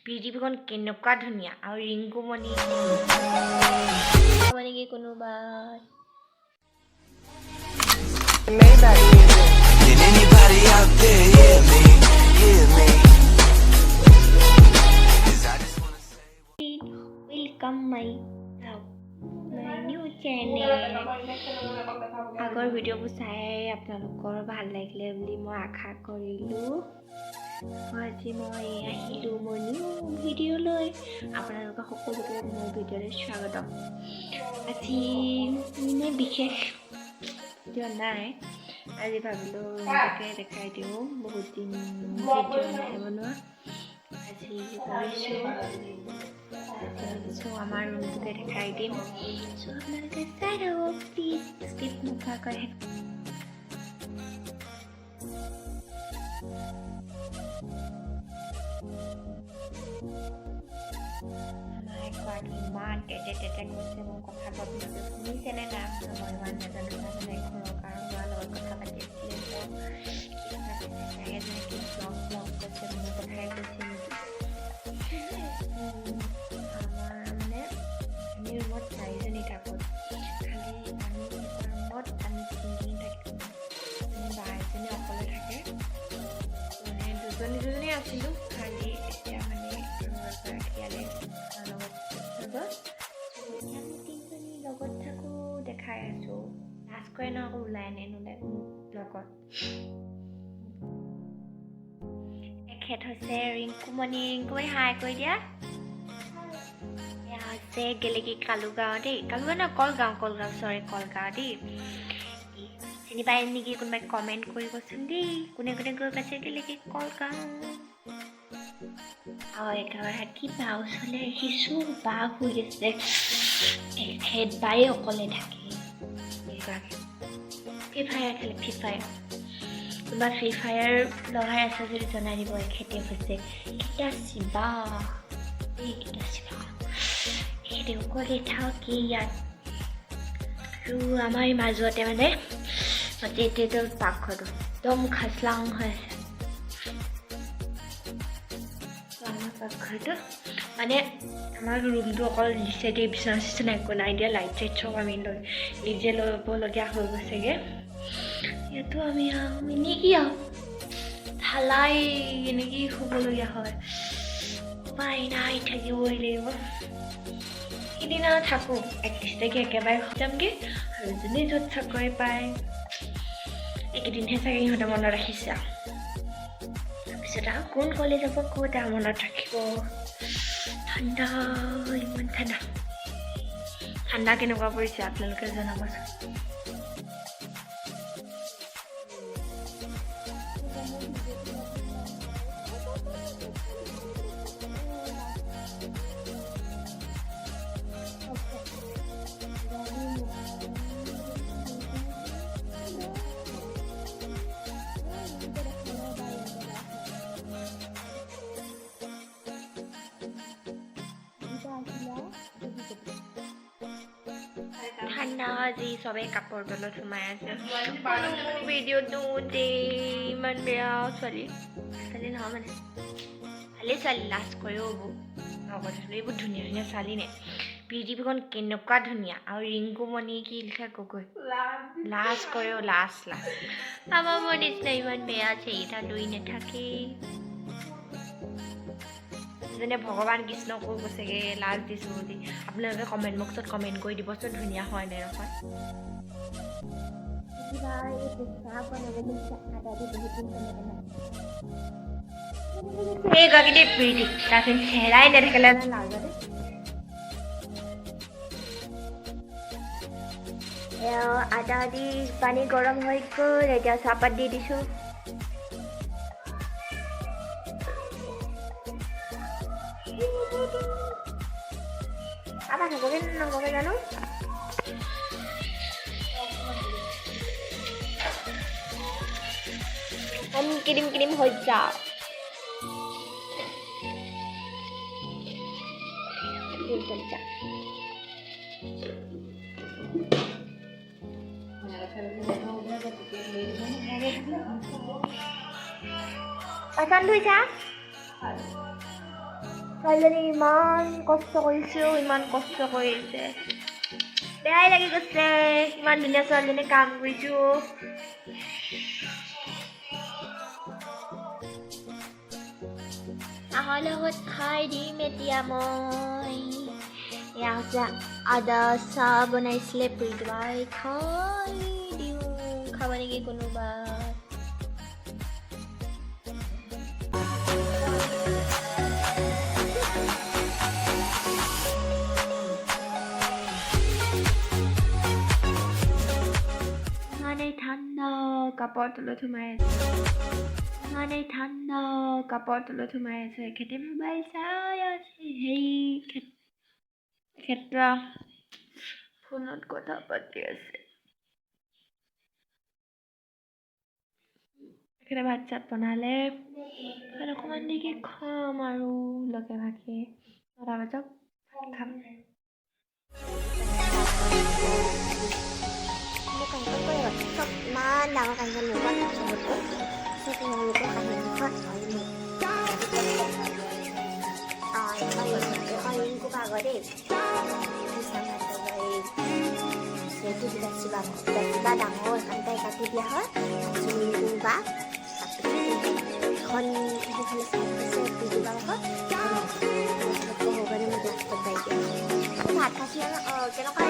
পৃথিৱীখন কেনেকুৱা ধুনীয়া আৰু ৰিংকুমণি মানে কি কোনোবা Can anybody out there hear me? Hear me? 'Cause I just wanna say welcome my new channel আগৰ ভিডিঅ'বোৰ চাই আপোনালোকৰ ভাল লাগিলে বুলি মই আশা কৰিলোঁ আজি মই আহিলোঁ মোৰ নিউ ভিডিঅ'লৈ আপোনালোকৰ সকলোকে মোৰ ভিডিঅ'লৈ স্বাগতম আজি ইমান বিশেষ ভিডিঅ' নাই আজি ভাবিলোঁ ৰুমটোকে দেখাই দিওঁ বহুত দিন ভিডিঅ' নাই বনোৱা আজি ভাবিছোঁ আমাৰ ৰুমটোকে দেখাই দিম চ' আপোনালোকে চাই থাকক প্লিজ স্কিপ নোখোৱাকৈ ইমান তেতে কৈছে মোৰ কথা পাতিবলৈ শুনিছেনে নাই মই ইমান নাজানো মানে ঘৰৰ কাৰোবাৰ লগত কথা পাতি আছিলে এজনীকে ব্লগ কৈছে মোৰ কথাই কৈছে আমাৰ মানে আমি ৰুমত চাৰিজনী থাকোঁ খালি আমি ৰুমত আমি তিনিজনী থাকিম বা এজনী অকলে থাকে মানে দুজনী আছিলোঁ খালি এতিয়া মানে ইয়ালৈ তিনিজনী লগত থাকোঁ দেখাই আছোঁ লাজ কৰে ন আকৌ ওলাই নোলাই লগত এখেত হৈছে ৰিংকুমণি হাই কৈ দিয়া এয়া হৈছে গেলেকী কালুগাঁও দেই কালুগাঁও ন কলগাঁও কলগাঁও দেই চিনি পাই নেকি কোনোবাই কমেণ্ট কৰিবচোন দেই কোনে গৈ পাইছে গেলেকী কলগাঁও আৰু একেবাৰে কিবা ওচৰলৈ ৰাখিছোঁ বা শুই আছে এখেত বাই অকলে থাকে ফ্ৰী ফায়াৰ খেলে কোনোবা ফ্ৰী ফায়াৰ লগাই আছে যদি জনাই দিব এখেতে হৈছে কেতিয়া চিবা এখেতে অকলে থাকি ইয়াত আৰু আমাৰ এই মাজতে মানে এতিয়াতো পাকঘৰটো একদম খাচলাং হৈ আছে পাকঘৰটো মানে আমাৰ ৰুমটো অকল দিছে দেই বিচনা একো নাই দিয়া লাইট চাইট চব আমি নিজে ল'বলগীয়া হৈ গৈছেগৈ ইয়াতো আমি এনেকৈ ঢালাই এনেকৈ শুবলগীয়া হয় উপায় নাই থাকিবই লাগিব সিদিনা থাকোঁ 31 তাৰিখে একেবাৰে যামগৈ আৰু যোনে য'ত চাকৰি পায় এইকেইদিনহে চাগে সিহঁতে মনত ৰাখিছে তাৰপিছত আৰু কোন কলেজ যাব ক'ত মনত ৰাখিব ঠাণ্ডা ইমান ঠাণ্ডা কেনেকুৱা পৰিছে আপোনালোকে জনাবচোন ঠাণ্ডা আজি চবেই কাপোৰ তলত সোমাই আছে মোৰ ভিডিঅ'টো যে ইমান বেয়া ছোৱালী নহয় মানে ভালেই ছোৱালী লাজ কৰেও এইবোৰ ধুনীয়া ছোৱালী নে পৃথিৱীখন কেনেকুৱা ধুনীয়া আৰু ৰিংকুমণি কি লিখা গগৈ লাজ কৰেও লাজ আমাৰ মোৰ নিচিনা ইমান বেয়া আছে এটা লৈ নাথাকেই যেনে ভগৱান কৃষ্ণ কৈ গৈছেগৈ লাজ দিছোঁ বুলি আপোনালোকে কমেণ্ট বক্সত কমেণ্ট কৰি দিবচোন ধুনীয়া হয় নে নহয় এইগৰাকী প্ৰীতি তাৰপিছত হেৰাই নেথাকিলে লাজতে আদা দি পানী গৰম হৈ গ'ল এতিয়া চাহপাত দি দিছোঁ apa nggak mungkin জানো kirim হৈ যা Pasan tuh, Cak? ছোৱালীজনী ইমান কষ্ট কৰিছোঁ, ইমান কষ্ট কৰিছে। বেয়াই লাগি গৈছে, ইমান ধুনীয়া ছোৱালীজনী কাম কৰিছোঁ। চাহৰ লগত খাই দিম এতিয়া মই। এয়া হৈছে আদা চাহ বনাইছিলে প্ৰীতবাই, খাই দিওঁ। খাব নেকি কোনোবা? ইমানেই ঠাণ্ডা কাপৰ তলত সোমাই আছে, ইমানেই ঠাণ্ডা কাপৰ তলত সোমাই আছে। এখেতে মোবাইল চাই আছে, সেই ক্ষেত্ৰ ফোনত কথা পাতি আছে। এখেতে ভাত চাত বনালে, অকণমান দেৰিকে খাম আৰু লগে ভাগে 9টা বজাত ভাত খাম। ইমান ডাঙৰ কাহিনী নোহোৱা চবতকৈ তেওঁলোকৰ কাহিনীখন ৰিংকু পাগল দেই সেইটো কিবা ডাঙৰ এখনটাই কাটি দিয়া হয় ৰিংকু বা এখন সেইফালে কিবা কাৰণে মই লাষ্টত গাই দিয়া ভাত খাইছি কেনেকুৱা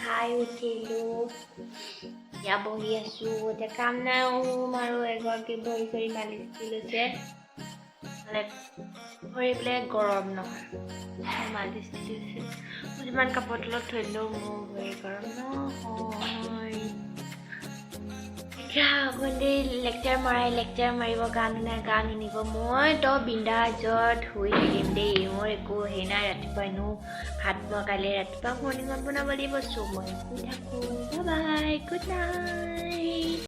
খাই উঠিলোঁ, এতিয়া বহি আছোঁ। এতিয়া কাম নাই আৰু এগৰাকী ভৰি চৰি মালিচ দি লৈছে, মানে ভৰি বোলে গৰম নহয়, মালিচ দি লৈছে। যিমান কাপোৰ তলত থৈ দিলেও মোৰ ভৰি গৰম নহয়। এতিয়া ভণ্টি লেকচাৰ মাৰিব, গান শুনিব। মইতো বিন্দাছত শুই থাকিম দেই, মোৰ একো হেৰি নাই। ৰাতিপুৱা এনেও ভাত মই কাইলৈ ৰাতিপুৱা মৰ্ণিঙত বনাব লাগিব, চ' মই শুই থাকোঁ। Bye bye, good night.